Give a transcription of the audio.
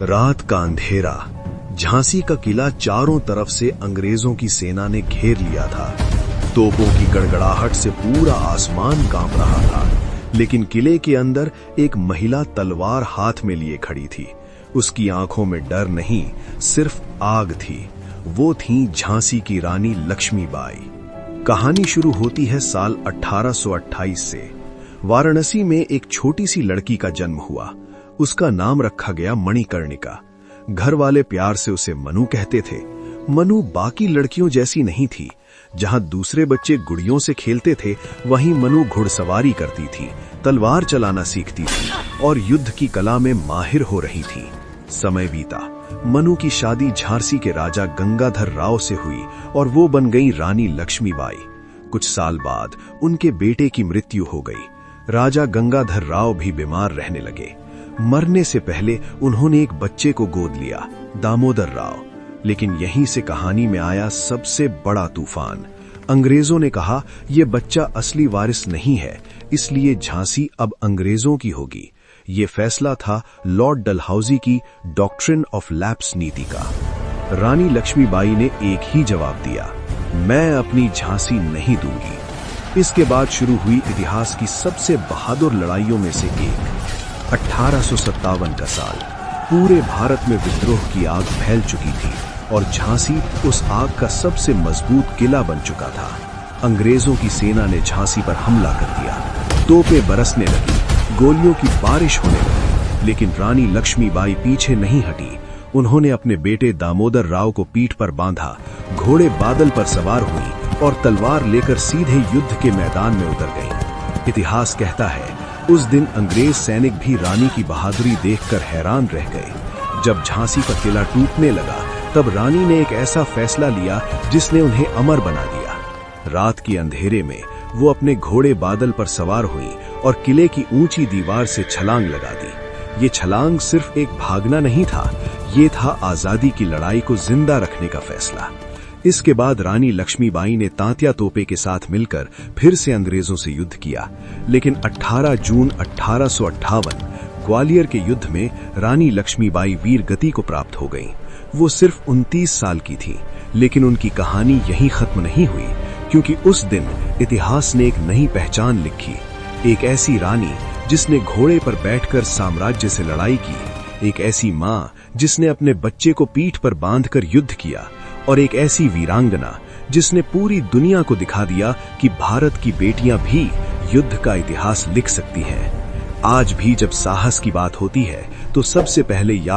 रात का अंधेरा। झांसी का किला चारों तरफ से अंग्रेजों की सेना ने घेर लिया था। तोपों की गड़गड़ाहट से पूरा आसमान कांप रहा था, लेकिन किले के अंदर एक महिला तलवार हाथ में लिए खड़ी थी। उसकी आंखों में डर नहीं, सिर्फ आग थी। वो थी झांसी की रानी लक्ष्मीबाई। कहानी शुरू होती है साल 1828 से। वाराणसी में एक छोटी सी लड़की का जन्म हुआ। उसका नाम रखा गया मणिकर्णिका। घर वाले प्यार से उसे मनु कहते थे। मनु बाकी लड़कियों जैसी नहीं थी। जहां दूसरे बच्चे गुड़ियों से खेलते थे, वहीं मनु घुड़सवारी करती थी, तलवार चलाना सीखती थी और युद्ध की कला में माहिर हो रही थी। समय बीता। मनु की शादी झांसी के राजा गंगाधर राव से हुई और वो बन गई रानी लक्ष्मीबाई। कुछ साल बाद उनके बेटे की मृत्यु हो गई। राजा गंगाधर राव भी बीमार रहने लगे। मरने से पहले उन्होंने एक बच्चे को गोद लिया, दामोदर राव। लेकिन यहीं से कहानी में आया सबसे बड़ा तूफान। अंग्रेजों ने कहा यह बच्चा असली वारिस नहीं है, इसलिए झांसी अब अंग्रेजों की होगी। ये फैसला था लॉर्ड डलहौजी की डॉक्ट्रिन ऑफ लैप्स नीति का। रानी लक्ष्मीबाई ने एक ही जवाब दिया, मैं अपनी झांसी नहीं दूंगी। इसके बाद शुरू हुई इतिहास की सबसे बहादुर लड़ाइयों में से एक। 1857 का साल। पूरे भारत में विद्रोह की आग फैल चुकी थी और झांसी उस आग का सबसे मजबूत किला बन चुका था। अंग्रेजों की सेना ने झांसी पर हमला कर दिया। तोपें बरसने लगी, गोलियों की बारिश होने लगी, लेकिन रानी लक्ष्मीबाई पीछे नहीं हटी। उन्होंने अपने बेटे दामोदर राव को पीठ पर बांधा, घोड़े बादल पर सवार हुई और तलवार लेकर सीधे युद्ध के मैदान में उतर गई। इतिहास कहता है उस दिन अंग्रेज सैनिक भी रानी की बहादुरी देखकर हैरान रह गए। जब झांसी का किला टूटने लगा, तब रानी ने एक ऐसा फैसला लिया जिसने उन्हें अमर बना दिया। रात के अंधेरे में वो अपने घोड़े बादल पर सवार हुई और किले की ऊंची दीवार से छलांग लगा दी। ये छलांग सिर्फ एक भागना नहीं था, ये था आजादी की लड़ाई को जिंदा रखने का फैसला। इसके बाद रानी लक्ष्मीबाई ने तांत्या तोपे के साथ मिलकर फिर से अंग्रेजों से युद्ध किया। लेकिन 18 जून 1858 ग्वालियर के युद्ध में रानी लक्ष्मीबाई वीर गति को प्राप्त हो गईं। वो सिर्फ 29 साल की थी, लेकिन उनकी कहानी यहीं खत्म नहीं हुई, क्योंकि उस दिन इतिहास ने एक नई पहचान लिखी। एक ऐसी रानी जिसने घोड़े पर बैठकर साम्राज्य से लड़ाई की, एक ऐसी मां जिसने अपने बच्चे को पीठ पर बांधकर युद्ध किया, और एक ऐसी वीरांगना जिसने पूरी दुनिया को दिखा दिया कि भारत की बेटियां भी युद्ध का इतिहास लिख सकती हैं। आज भी जब साहस की बात होती है तो सबसे पहले याद